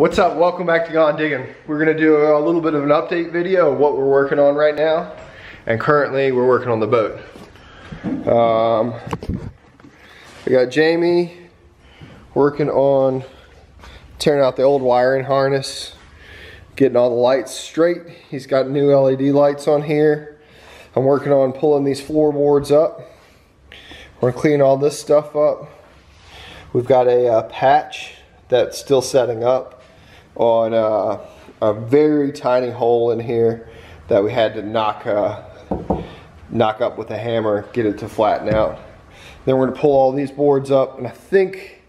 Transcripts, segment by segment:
What's up? Welcome back to Gone Digging. We're gonna do a little bit of an update video of what we're working on right now. And currently we're working on the boat. We got Jamie working on tearing out the old wiring harness, getting all the lights straight. He's got new LED lights on here. I'm working on pulling these floorboards up. We're gonna clean all this stuff up. We've got a patch that's still setting up on a very tiny hole in here that we had to knock up with a hammer, get it to flatten out. Then we're going to pull all these boards up, and I think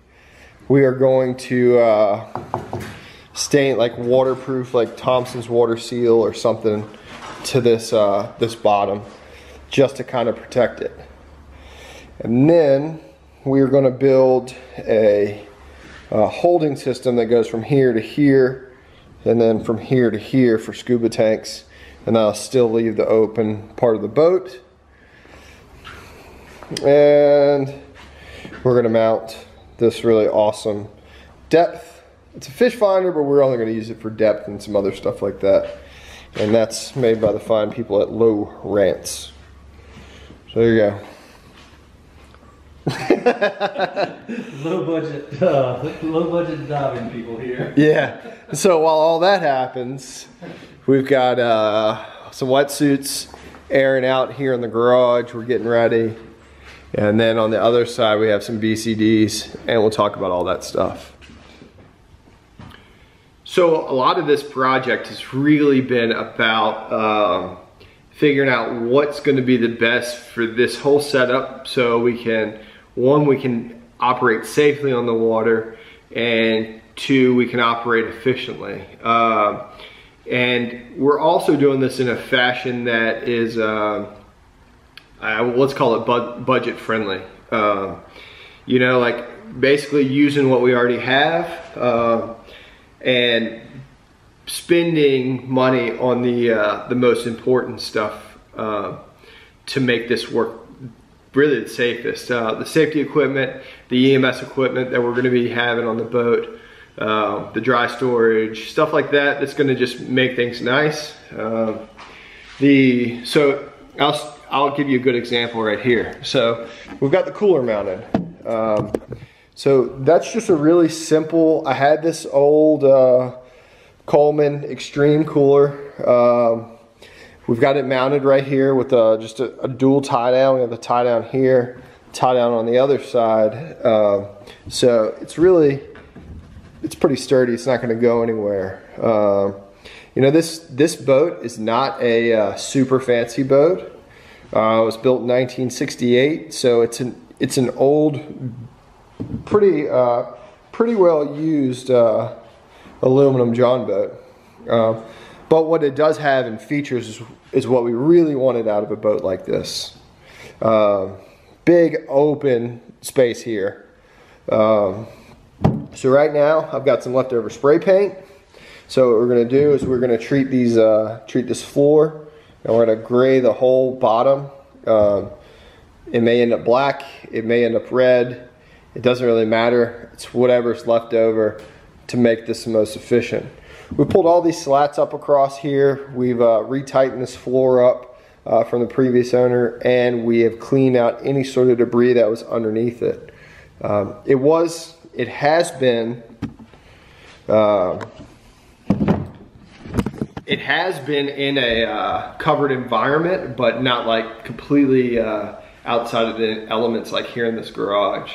we are going to stain like waterproof, like Thompson's water seal or something to this this bottom, just to kind of protect it. And then we are going to build a holding system that goes from here to here and then from here to here for scuba tanks, and I'll still leave the open part of the boat. And we're going to mount this really awesome depth. It's a fish finder, but we're only going to use it for depth and some other stuff like that, and that's made by the fine people at Low Rants. So there you go. low budget diving people here. Yeah. So while all that happens, we've got some wetsuits airing out here in the garage. We're getting ready, and then on the other side we have some BCDs, and we'll talk about all that stuff. So a lot of this project has really been about figuring out what's going to be the best for this whole setup, so we can, one, we can operate safely on the water, and two, we can operate efficiently. And we're also doing this in a fashion that is, let's call it budget friendly. You know, like basically using what we already have and spending money on the most important stuff to make this work really the safest. The safety equipment, the EMS equipment that we're going to be having on the boat, the dry storage, stuff like that, that's going to just make things nice. So I'll give you a good example right here. So we've got the cooler mounted. So that's just a really simple, I had this old Coleman Extreme cooler. We've got it mounted right here with just a dual tie down. We have the tie down here, tie down on the other side. So it's pretty sturdy. It's not going to go anywhere. You know, this boat is not a super fancy boat. It was built in 1968, so it's an old, pretty well used aluminum Jon Boat. But what it does have in features is what we really wanted out of a boat like this. Big open space here. So right now I've got some leftover spray paint. So what we're going to do is we're going to treat this floor, and we're going to gray the whole bottom. It may end up black, it may end up red. It doesn't really matter. It's whatever's left over to make this the most efficient. We pulled all these slats up across here. We've retightened this floor up from the previous owner, and we have cleaned out any sort of debris that was underneath it. It has been in a covered environment, but not like completely outside of the elements like here in this garage.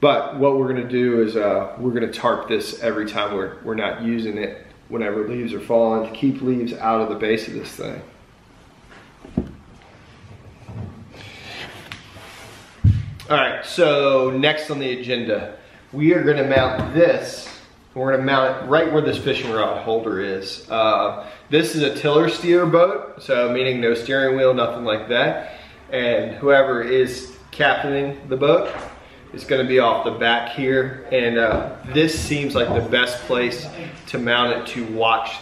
But what we're going to do is we're going to tarp this every time we're not using it, whenever leaves are falling, to keep leaves out of the base of this thing. Alright, so next on the agenda, we are going to mount this. We're going to mount it right where this fishing rod holder is. This is a tiller steer boat, so meaning no steering wheel, nothing like that. And whoever is captaining the boat, it's going to be off the back here, and this seems like the best place to mount it to watch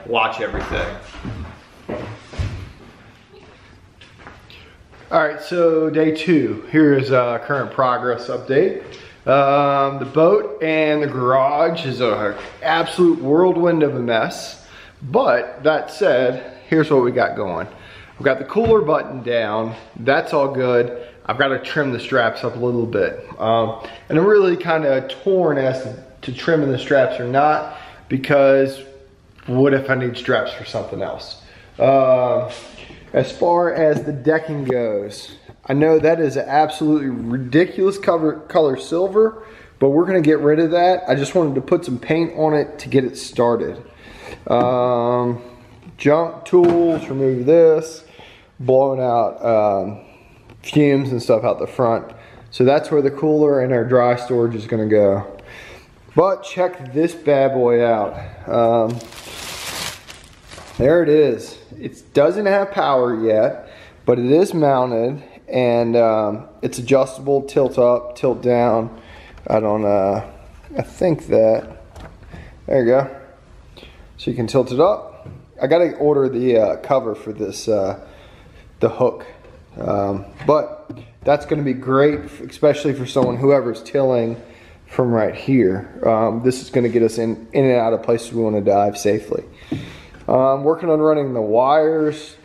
watch everything. All right, so day 2. Here is current progress update. The boat and the garage is an absolute whirlwind of a mess. But that said, here's what we got going. We've got the cooler button down. That's all good. I've got to trim the straps up a little bit. And I'm really kind of torn as to trimming the straps or not, because what if I need straps for something else? As far as the decking goes, I know that is an absolutely ridiculous color silver, but we're gonna get rid of that. I just wanted to put some paint on it to get it started. Junk tools, remove this, blowing out fumes and stuff out the front. So that's where the cooler and our dry storage is gonna go. But check this bad boy out. There it is. It doesn't have power yet, but it is mounted, and it's adjustable, tilt up, tilt down. I think that, there you go. So you can tilt it up. I gotta order the cover for this, the hook. But that's gonna be great, especially for someone, whoever's tilling from right here. This is gonna get us in and out of places we wanna dive safely. Working on running the wires.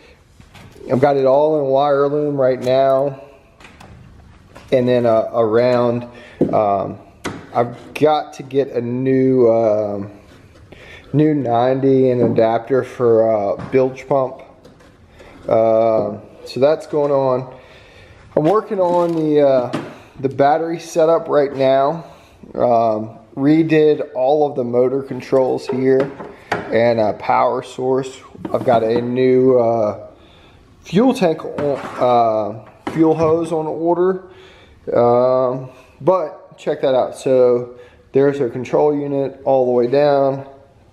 I've got it all in wire loom right now. And then around, I've got to get a new 90 and adapter for bilge pump. So that's going on. I'm working on the battery setup right now. Redid all of the motor controls here and a power source. I've got a new fuel tank, fuel hose on order. But check that out. So there's our control unit all the way down.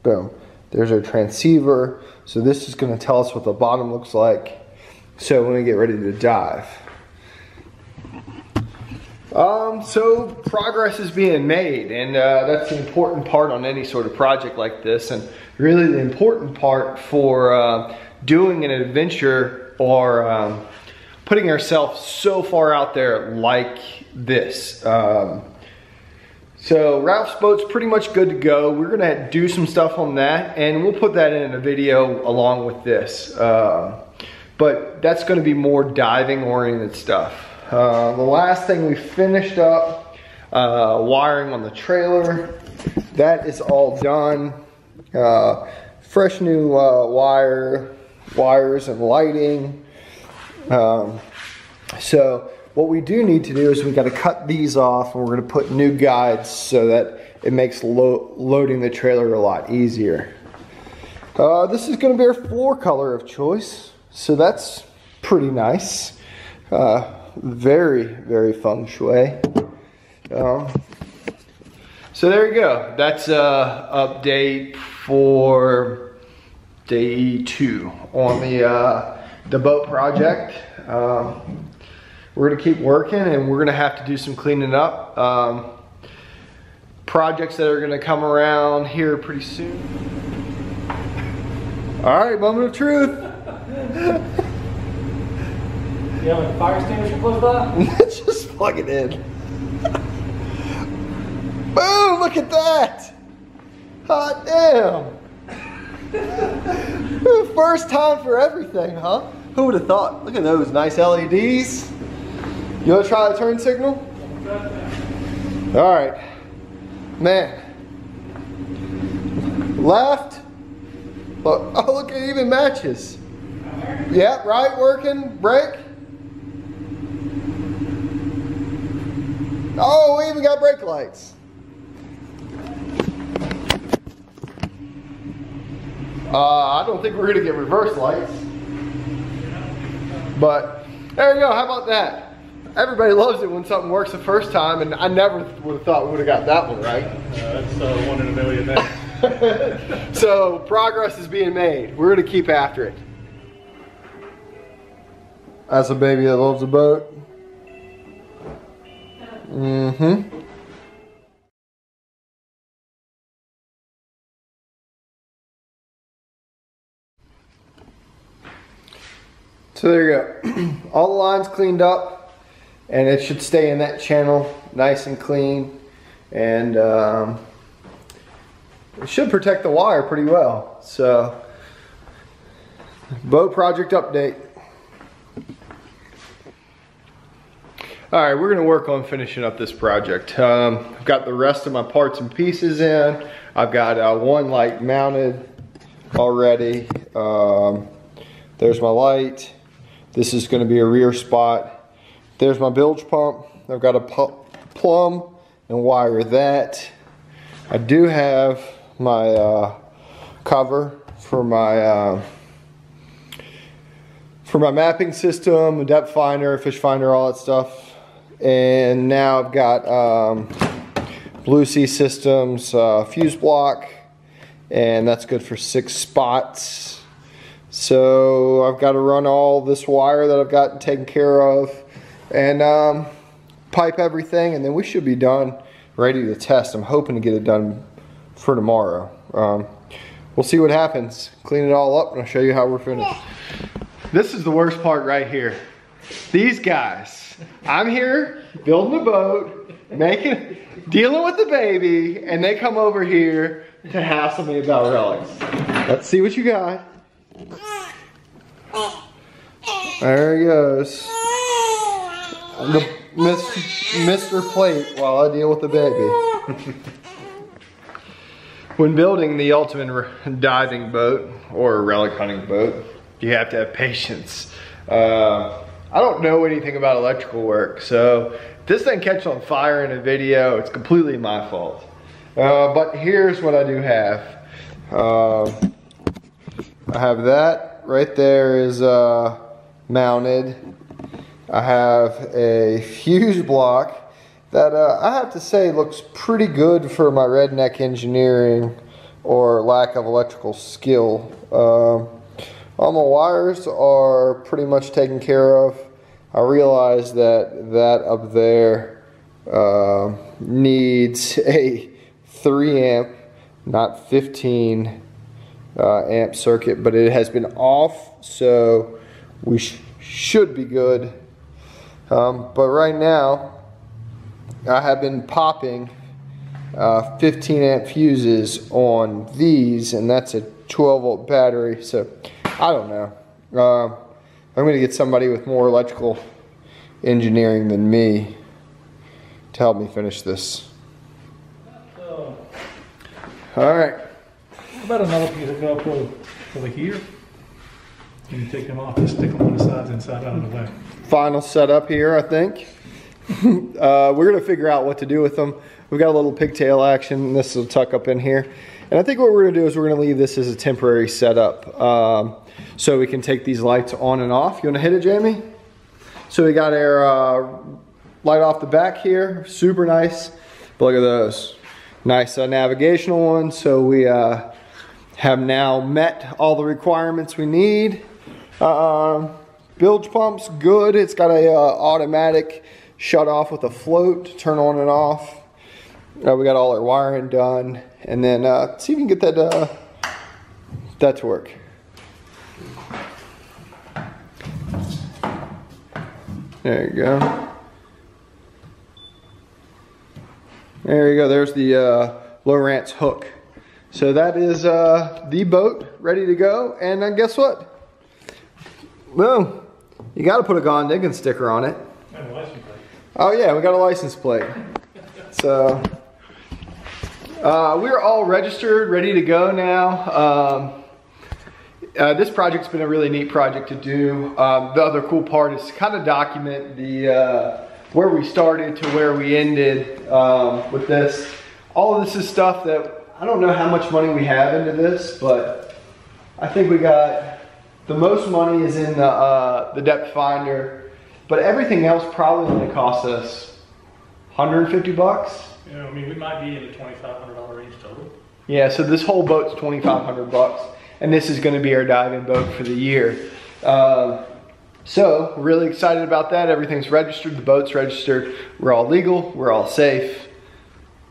Boom. There's our transceiver. So this is going to tell us what the bottom looks like. So when we get ready to dive. So progress is being made, and that's the important part on any sort of project like this, and really the important part for doing an adventure or putting ourselves so far out there like this. So Ralph's boat's pretty much good to go. We're gonna do some stuff on that, and we'll put that in a video along with this. But that's gonna be more diving oriented stuff. The last thing we finished up, wiring on the trailer. That is all done. Fresh new wires and lighting. So what we do need to do is we got to cut these off, and we're going to put new guides so that it makes loading the trailer a lot easier. This is going to be our floor color of choice, so that's pretty nice. Very, very feng shui. So there you go. That's update for day 2 on the boat project. We're gonna keep working, and we're gonna have to do some cleaning up. Projects that are gonna come around here pretty soon. All right, moment of truth. You have a fire extinguisher close by? Just plug it in. Boom, look at that. Hot damn. First time for everything, huh? Who would have thought? Look at those nice LEDs. You want to try the turn signal? All right. Man. Left. Oh, look, it even matches. Yeah, right, working. Brake. Oh, we even got brake lights. I don't think we're gonna get reverse lights. But there you go, how about that? Everybody loves it when something works the first time, and I never would have thought we would have got that one right. That's 1 in a million then. So progress is being made. We're gonna keep after it. That's a baby that loves a boat. Mm-hmm. So there you go. All the lines cleaned up, and it should stay in that channel nice and clean. and it should protect the wire pretty well. So, boat project update. All right, we're gonna work on finishing up this project. I've got the rest of my parts and pieces in. I've got one light mounted already. There's my light. This is gonna be a rear spot. There's my bilge pump. I've got a plumb and wire that. I do have my cover for my mapping system, depth finder, fish finder, all that stuff. And now I've got Blue Sea Systems fuse block, and that's good for 6 spots. So I've got to run all this wire that I've got taken care of and pipe everything, and then we should be done, ready to test. I'm hoping to get it done for tomorrow. We'll see what happens. Clean it all up and I'll show you how we're finished. This is the worst part right here. These guys, I'm here building a boat, dealing with the baby, and they come over here to hassle me about relics. Let's see what you got. There he goes. Mr. Plate while I deal with the baby. When building the ultimate diving boat or relic hunting boat, you have to have patience. I don't know anything about electrical work, so if this thing catches on fire in a video, it's completely my fault. But here's what I do have. I have that right there is mounted. I have a fuse block that I have to say looks pretty good for my redneck engineering or lack of electrical skill. All my wires are pretty much taken care of. I realize that up there needs a 3 amp, not 15 amp circuit, but it has been off, so we should be good. But right now, I have been popping 15 amp fuses on these, and that's a 12 volt battery, so I don't know. I'm gonna get somebody with more electrical engineering than me to help me finish this. All right. How about another piece of GoPro over here? You can take them off and stick them on the sides, inside out of the back. Final setup here, I think. We're gonna figure out what to do with them. We've got a little pigtail action. This will tuck up in here. And I think what we're gonna do is we're gonna leave this as a temporary setup. So we can take these lights on and off. You wanna hit it, Jamie? So we got our light off the back here, super nice. But look at those, nice navigational ones. So we have now met all the requirements we need. Bilge pump's good. It's got a automatic shut off with a float to turn on and off. We got all our wiring done, and then see if we can get that to work. There you go. There you go. There's the Lowrance hook. So that is the boat ready to go. And then guess what? Boom. You got to put a Gone Diggin' sticker on it. And a license plate. Oh yeah, we got a license plate. So we're all registered, ready to go now. This project's been a really neat project to do. The other cool part is to kind of document the where we started to where we ended with this. All of this is stuff that I don't know how much money we have into this, but I think we got the most money is in the depth finder, but everything else probably only cost us 150 bucks. Yeah, I mean, we might be in the $2,500 range total. Yeah, so this whole boat's 2,500 bucks, and this is going to be our diving boat for the year. So we're really excited about that. Everything's registered, the boat's registered. We're all legal, we're all safe.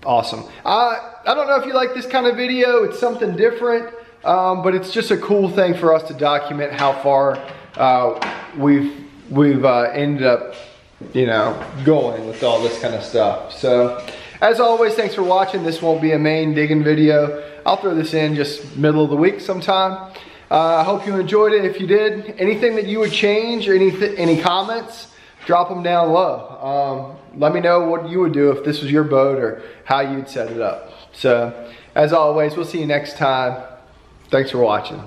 Awesome. I don't know if you like this kind of video. It's something different, but it's just a cool thing for us to document how far we've ended up, you know, going with all this kind of stuff. So As always, thanks for watching. This won't be a main digging video. I'll throw this in just middle of the week sometime. I hope you enjoyed it. If you did, anything that you would change or any comments, drop them down low. Let me know what you would do if this was your boat or how you'd set it up. So, as always, we'll see you next time. Thanks for watching.